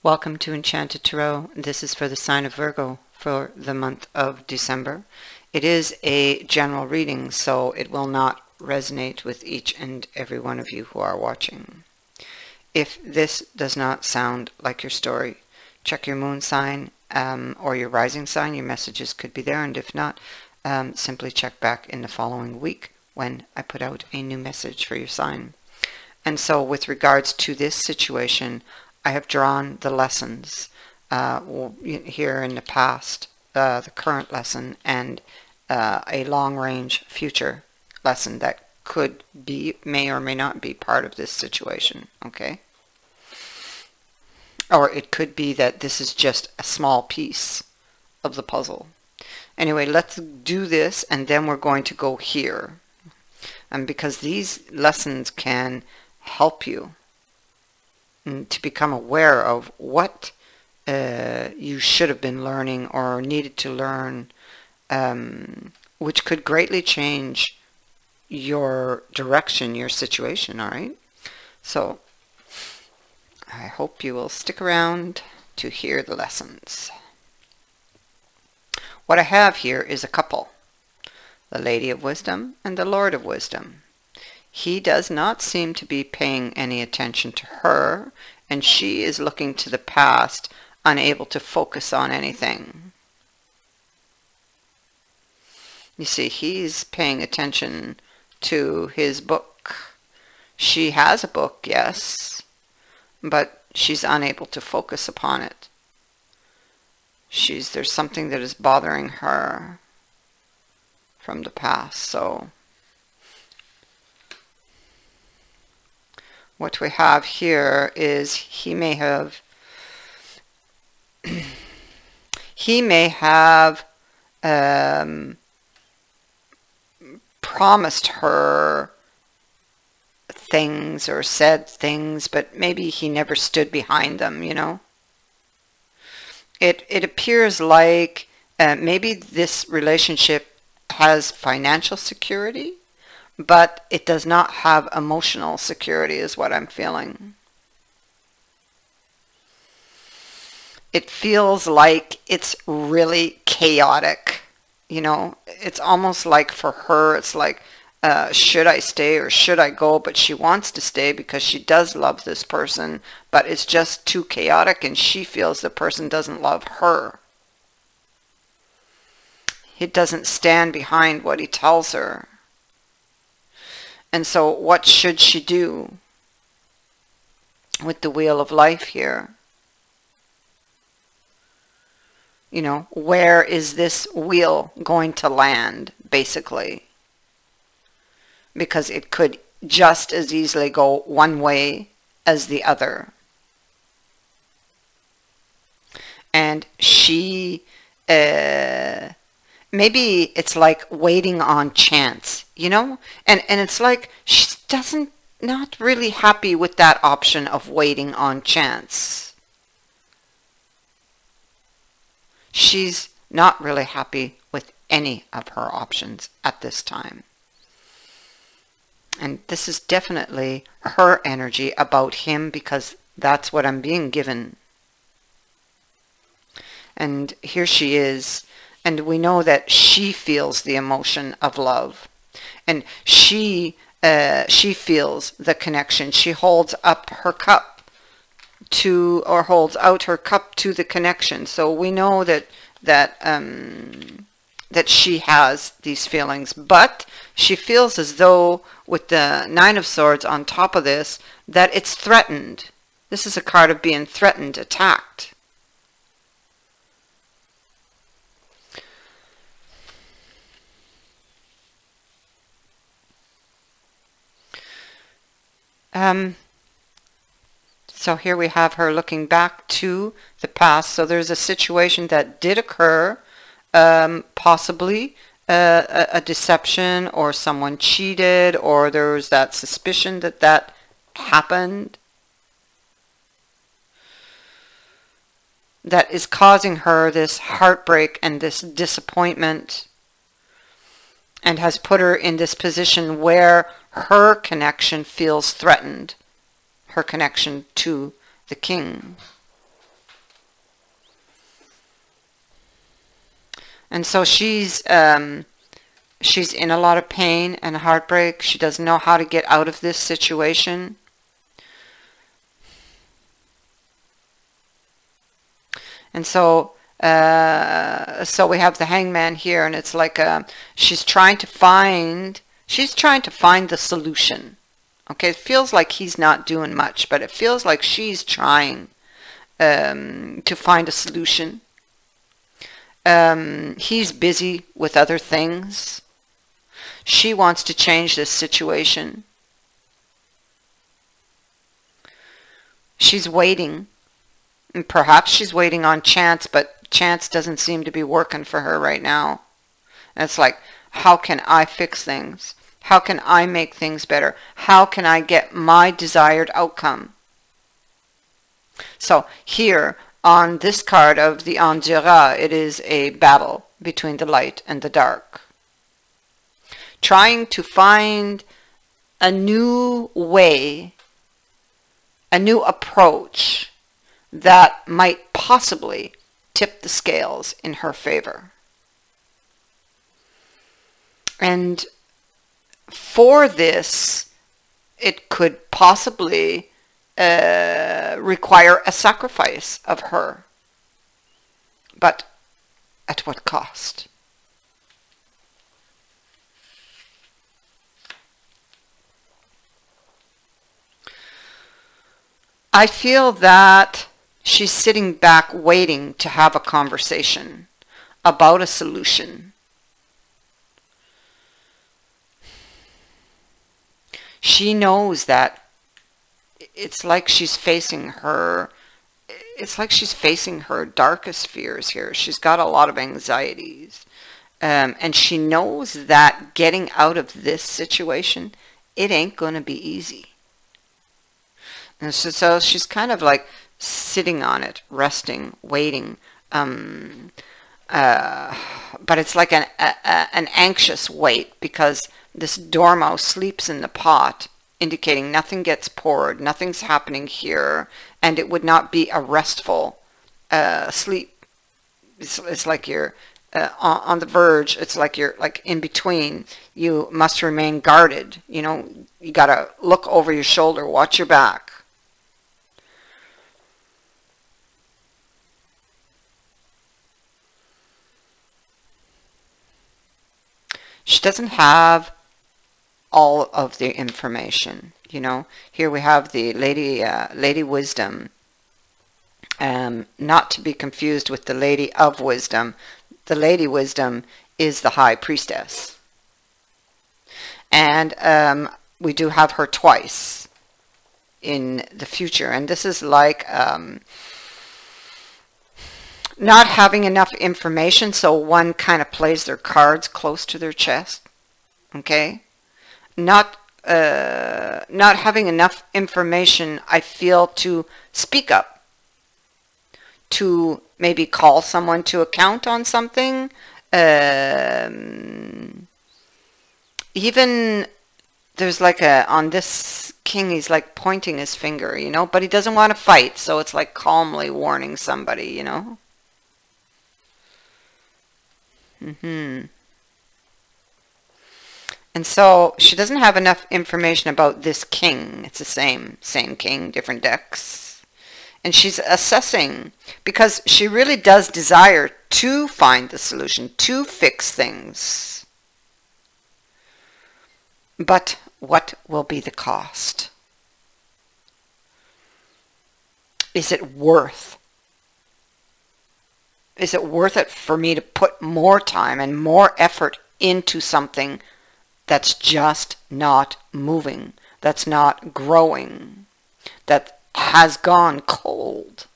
Welcome to Enchanted Tarot. This is for the sign of Virgo for the month of December. It is a general reading, so it will not resonate with each and every one of you who are watching. If this does not sound like your story, check your moon sign or your rising sign. Your messages could be there, and if not, simply check back in the following week when I put out a new message for your sign. And so with regards to this situation, I have drawn the lessons here in the past, the current lesson, and a long-range future lesson that could be, may or may not be part of this situation, okay? Or it could be that this is just a small piece of the puzzle. Anyway, let's do this, and then we're going to go here. And because these lessons can help you to become aware of what you should have been learning or needed to learn, which could greatly change your direction, your situation, all right? So I hope you will stick around to hear the lessons. What I have here is a couple, the Lady of Wisdom and the Lord of Wisdom. He does not seem to be paying any attention to her, and she is looking to the past, unable to focus on anything. You see, he's paying attention to his book. She has a book, yes, but she's unable to focus upon it. There's something that is bothering her from the past, so what we have here is he may have promised her things or said things, but maybe he never stood behind them, you know. It appears like maybe this relationship has financial security, but it does not have emotional security, is what I'm feeling. It feels like it's really chaotic, you know. It's almost like for her, it's like, should I stay or should I go? But she wants to stay because she does love this person, but it's just too chaotic, and she feels the person doesn't love her. He doesn't stand behind what he tells her. And so what should she do with the wheel of life here? You know, where is this wheel going to land, basically? Because it could just as easily go one way as the other. And she, maybe it's like waiting on chance, you know? And it's like she not really happy with that option of waiting on chance. She's not really happy with any of her options at this time. And this is definitely her energy about him, because that's what I'm being given. And here she is. And we know that she feels the emotion of love. And she feels the connection. She holds up her cup to, or holds out her cup to the connection. So we know that she has these feelings. But she feels as though, with the Nine of Swords on top of this, that it's threatened. This is a card of being threatened, attacked. So here we have her looking back to the past. So there's a situation that did occur, possibly a deception, or someone cheated, or there was that suspicion that happened, that is causing her this heartbreak and this disappointment, and has put her in this position where her connection feels threatened, her connection to the king. And so she's in a lot of pain and heartbreak. She doesn't know how to get out of this situation. And so so we have the Hangman here, and it's like she's trying to find the solution. Okay, it feels like he's not doing much, but it feels like she's trying to find a solution. He's busy with other things. She wants to change this situation. She's waiting. And perhaps she's waiting on chance, but chance doesn't seem to be working for her right now. And it's like, how can I fix things? How can I make things better? How can I get my desired outcome? So here on this card of the Endura, it is a battle between the light and the dark. Trying to find a new way, a new approach that might possibly tip the scales in her favor. And for this, it could possibly require a sacrifice of her. But at what cost? I feel that she's sitting back waiting to have a conversation about a solution. She knows that it's like she's facing her darkest fears here. She's got a lot of anxieties. And she knows that getting out of this situation, it ain't going to be easy. And so she's kind of like sitting on it, resting, waiting. But it's like an anxious wait, because this dormouse sleeps in the pot, indicating nothing gets poured, nothing's happening here, and it would not be a restful sleep. It's like you're on the verge. It's like you're like in between. You must remain guarded. You know, you got to look over your shoulder, watch your back. She doesn't have all of the information, you know. Here we have the Lady Wisdom, not to be confused with the Lady of Wisdom. The Lady Wisdom is the High Priestess. And we do have her twice in the future. And this is like not having enough information, so one kind of plays their cards close to their chest. Okay? Not having enough information, I feel, to speak up, to maybe call someone to account on something. Even there's like on this king, he's like pointing his finger, you know, but he doesn't want to fight, so it's like calmly warning somebody, you know. And so she doesn't have enough information about this king. It's the same king, different decks. And she's assessing, because she really does desire to find the solution, to fix things. But what will be the cost? Is it worth? Is it worth it for me to put more time and more effort into something that's just not moving, that's not growing, that has gone cold,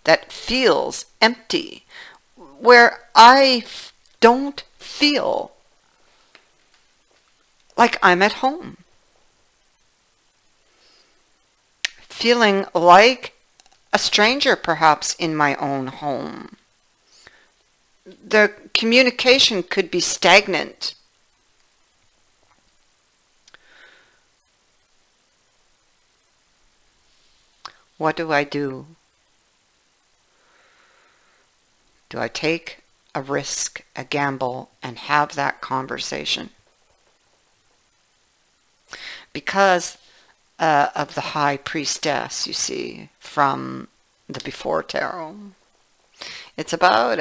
that feels empty, where I don't feel like I'm at home? Feeling like a stranger perhaps in my own home. The communication could be stagnant. What do? Do I take a risk, a gamble, and have that conversation. Because of the High Priestess, you see, from the Before Tarot. It's about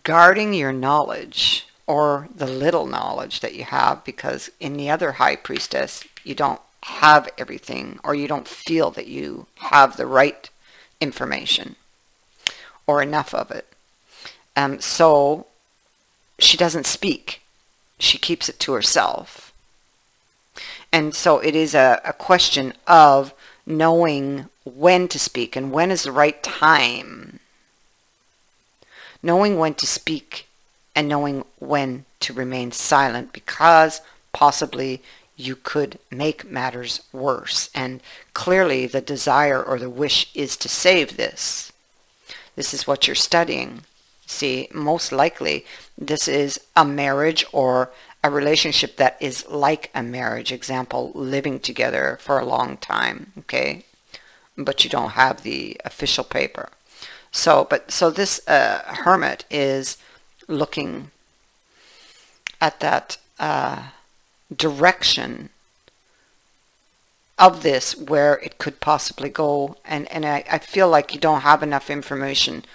guarding your knowledge, or the little knowledge that you have, because in the other High Priestess, you don't have everything, or you don't feel that you have the right information, or enough of it. So she doesn't speak. She keeps it to herself. And so it is a question of knowing when to speak and when is the right time. Knowing when to speak and knowing when to remain silent, because possibly you could make matters worse. And clearly the desire or the wish is to save this. This is what you're studying. See, most likely this is a marriage or a relationship that is like a marriage. Example, living together for a long time, okay? But you don't have the official paper. So this hermit is looking at that direction of this, where it could possibly go, and I feel like you don't have enough information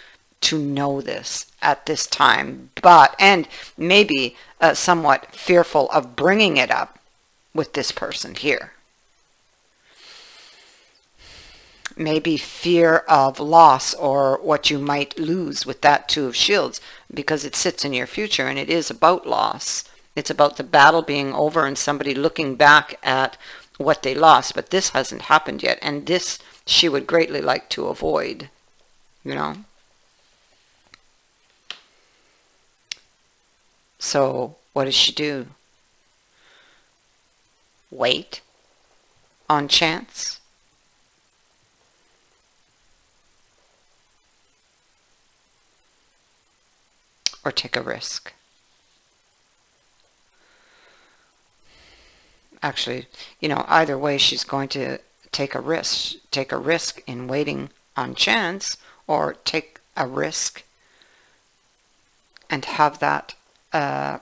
to know this at this time, and maybe somewhat fearful of bringing it up with this person here. Maybe fear of loss, or what you might lose with that Two of Shields, because it sits in your future and it is about loss. It's about the battle being over and somebody looking back at what they lost, but this hasn't happened yet, and this she would greatly like to avoid, you know. So what does she do? Wait on chance? Or take a risk? Actually, you know, either way she's going to take a risk. Take a risk in waiting on chance, or take a risk and have that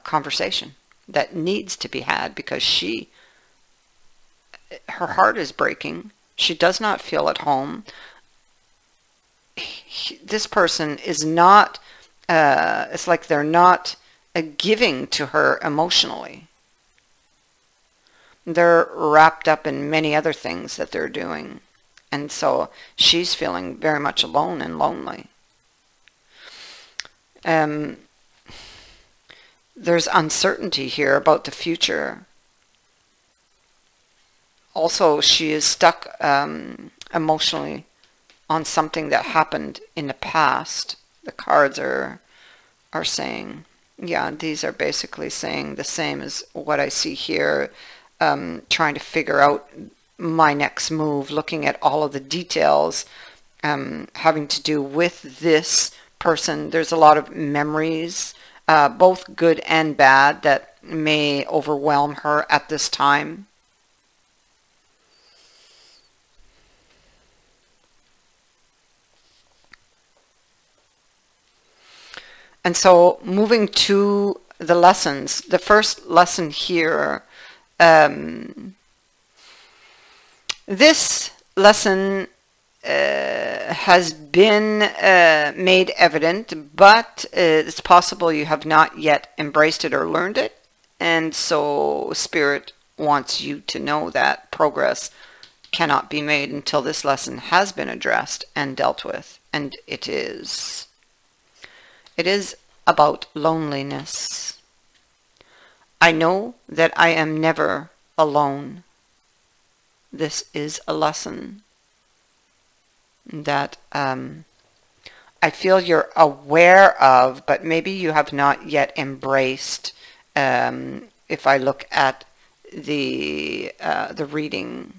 conversation that needs to be had, because her heart is breaking. She does not feel at home. This person is not, it's like they're not giving to her emotionally. They're wrapped up in many other things that they're doing. And so she's feeling very much alone and lonely. There's uncertainty here about the future. Also, she is stuck emotionally on something that happened in the past. The cards are saying, yeah, these are basically saying the same as what I see here. Trying to figure out my next move, looking at all of the details having to do with this person. There's a lot of memories, both good and bad, that may overwhelm her at this time. And so moving to the lessons, the first lesson here, this lesson has been made evident, but it's possible you have not yet embraced it or learned it. And so Spirit wants you to know that progress cannot be made until this lesson has been addressed and dealt with. And it is. It is about loneliness. I know that I am never alone. This is a lesson that I feel you're aware of, but maybe you have not yet embraced. If I look at the reading.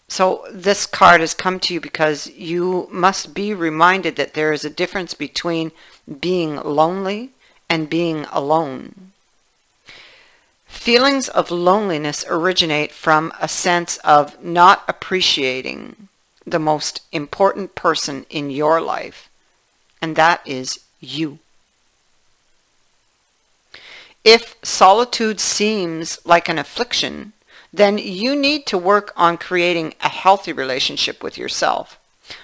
So this card has come to you because you must be reminded that there is a difference between being lonely and being alone. Feelings of loneliness originate from a sense of not appreciating the most important person in your life, and that is you. If solitude seems like an affliction, then you need to work on creating a healthy relationship with yourself,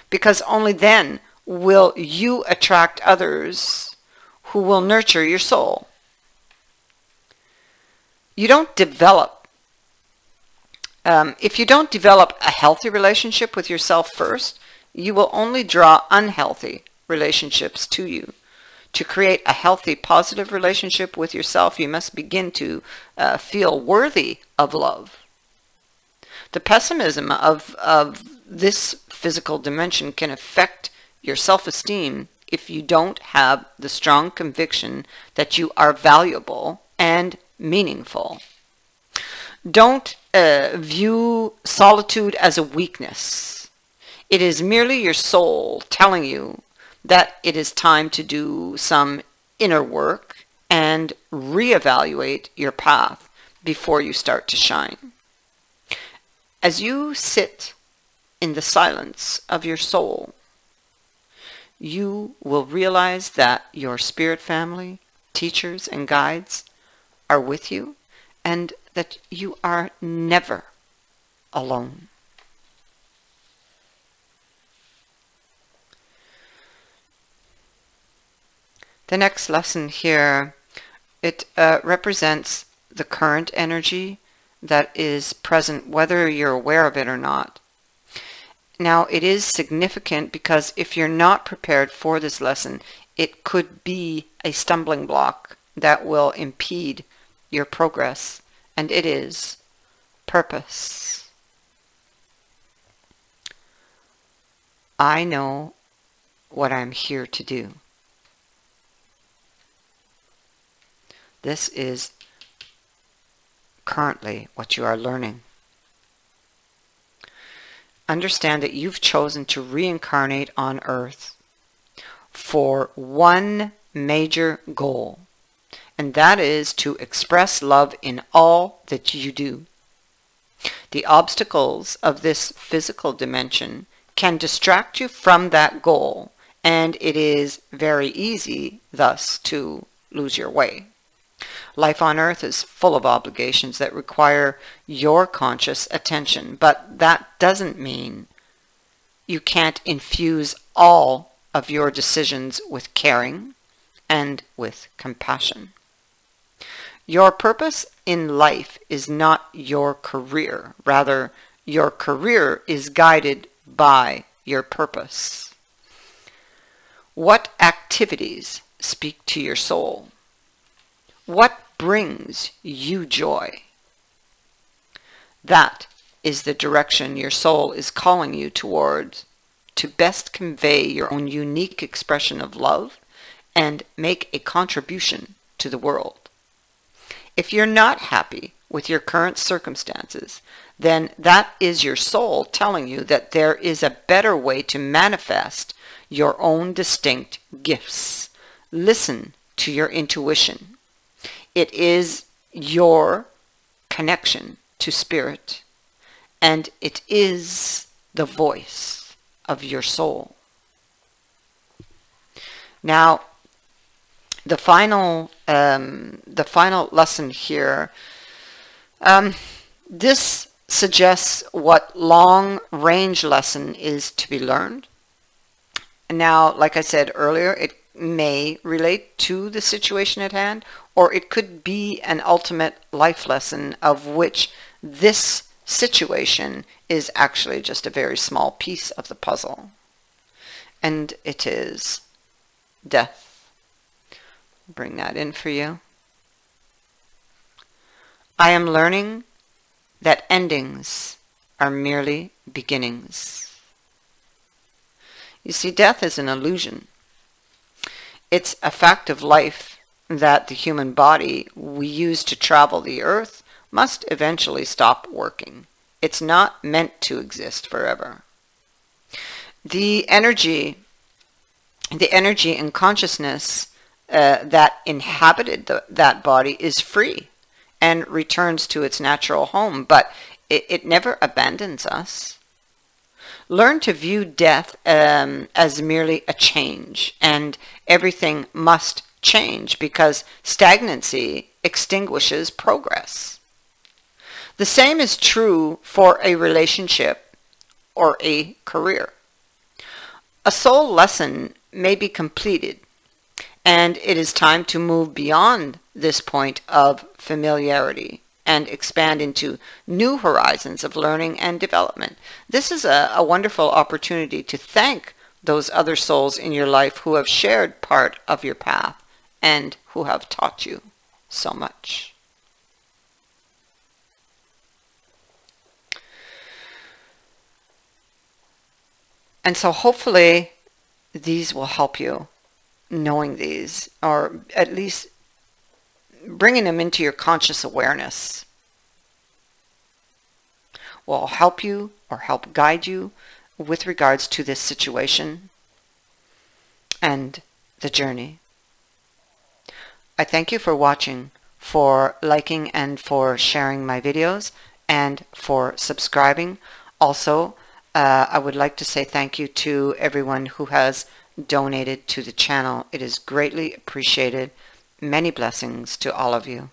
because only then will you attract others who will nurture your soul. You don't develop, if you don't develop a healthy relationship with yourself first, you will only draw unhealthy relationships to you. To create a healthy, positive relationship with yourself, you must begin to feel worthy of love. The pessimism of this physical dimension can affect your self-esteem if you don't have the strong conviction that you are valuable and meaningful. Don't view solitude as a weakness. It is merely your soul telling you that it is time to do some inner work and reevaluate your path before you start to shine. As you sit in the silence of your soul, you will realize that your spirit family, teachers, and guides are with you, and that you are never alone. The next lesson here, it represents the current energy that is present, whether you're aware of it or not. Now, it is significant because if you're not prepared for this lesson, it could be a stumbling block that will impede your progress, and it is purpose. I know what I'm here to do. This is currently what you are learning. Understand that you've chosen to reincarnate on Earth for one major goal, and that is to express love in all that you do. The obstacles of this physical dimension can distract you from that goal, and it is very easy, thus, to lose your way. Life on Earth is full of obligations that require your conscious attention, but that doesn't mean you can't infuse all of your decisions with caring and with compassion. Your purpose in life is not your career. Rather, your career is guided by your purpose. What activities speak to your soul? What brings you joy? That is the direction your soul is calling you towards to best convey your own unique expression of love and make a contribution to the world. If you're not happy with your current circumstances, then that is your soul telling you that there is a better way to manifest your own distinct gifts. Listen to your intuition. It is your connection to spirit, and it is the voice of your soul. Now, the final lesson here, this suggests what long-range lesson is to be learned. Now, like I said earlier, it may relate to the situation at hand, or it could be an ultimate life lesson of which this situation is actually just a very small piece of the puzzle. And it is death. Bring that in for you. I am learning that endings are merely beginnings. You see, death is an illusion. It's a fact of life that the human body we use to travel the earth must eventually stop working. It's not meant to exist forever. The energy and consciousness that inhabited that body is free and returns to its natural home, but it never abandons us. Learn to view death as merely a change, and everything must change because stagnancy extinguishes progress. The same is true for a relationship or a career. A soul lesson may be completed, and it is time to move beyond this point of familiarity and expand into new horizons of learning and development. This is a wonderful opportunity to thank those other souls in your life who have shared part of your path and who have taught you so much. And so hopefully these will help you, knowing these, or at least bringing them into your conscious awareness will help you or help guide you with regards to this situation and the journey. I thank you for watching, for liking and for sharing my videos, and for subscribing. Also, I would like to say thank you to everyone who has donated to the channel. It is greatly appreciated. Many blessings to all of you.